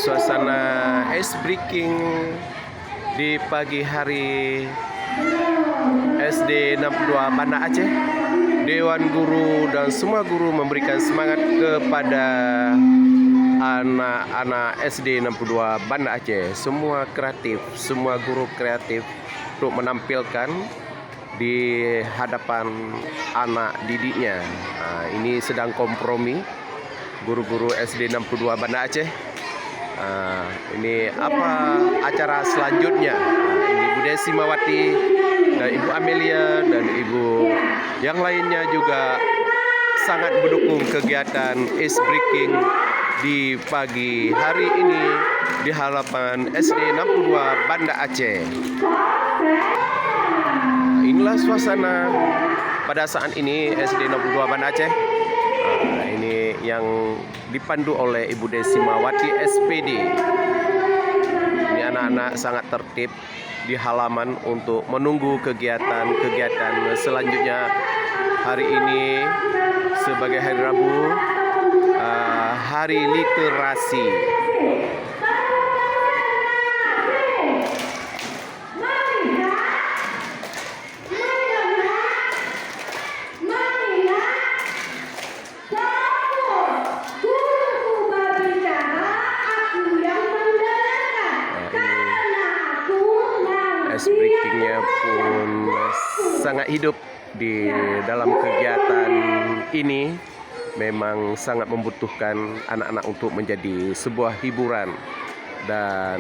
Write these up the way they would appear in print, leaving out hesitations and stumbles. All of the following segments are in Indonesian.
suasana ice breaking di pagi hari SD 62 Banda Aceh. Dewan Guru dan semua guru memberikan semangat kepada anak-anak SD 62 Banda Aceh. Semua kreatif, semua guru kreatif untuk menampilkan di hadapan anak didiknya. Ini sedang kompromi guru-guru SD 62 Banda Aceh. Ini apa acara selanjutnya? Ini Ibu Desi Mawati dan Ibu Amelia dan Ibu yang lainnya juga sangat mendukung kegiatan ice breaking di pagi hari ini di halaman SD 62 Banda Aceh. Inilah suasana pada saat ini SD 62 Banda Aceh. Ini yang dipandu oleh Ibu Desi Mawati SPD. Ini anak-anak sangat tertib di halaman untuk menunggu kegiatan-kegiatan selanjutnya. Hari ini sebagai hari Rabu, hari literasi. Ice breakingnya pun sangat hidup di dalam kegiatan ini. Memang sangat membutuhkan anak-anak untuk menjadi sebuah hiburan dan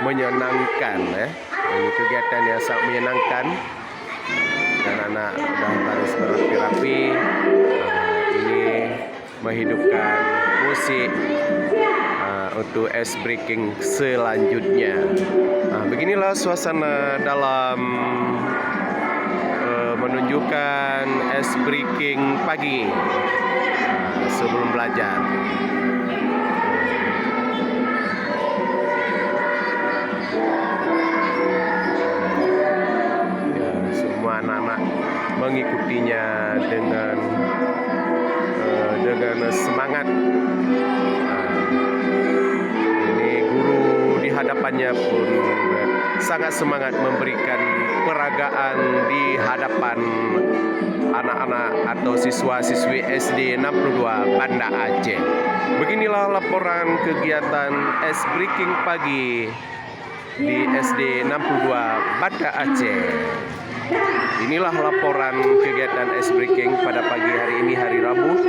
menyenangkan. Ini kegiatan yang sangat menyenangkan dan anak sudah baris berapi-rapi. Ini menghidupkan musik untuk ice breaking selanjutnya. Beginilah suasana dalam menunjukkan ice breaking pagi sebelum belajar. Ya, semua anak-anak mengikutinya dengan semangat. Hadapannya pun sangat semangat memberikan peragaan di hadapan anak-anak atau siswa-siswi SD 62 Banda Aceh. Beginilah laporan kegiatan ice breaking pagi di SD 62 Banda Aceh. Inilah laporan kegiatan ice breaking pada pagi hari ini, hari Rabu.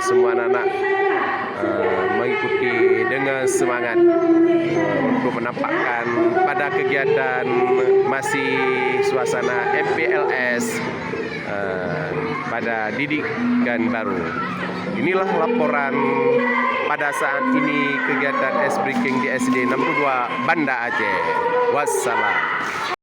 Semua anak-anak mengikuti dengan semangat untuk menampakkan pada kegiatan masih suasana MPLS pada didikan baru. Inilah laporan pada saat ini kegiatan ice breaking di SD 62 Banda Aceh. Wassalam.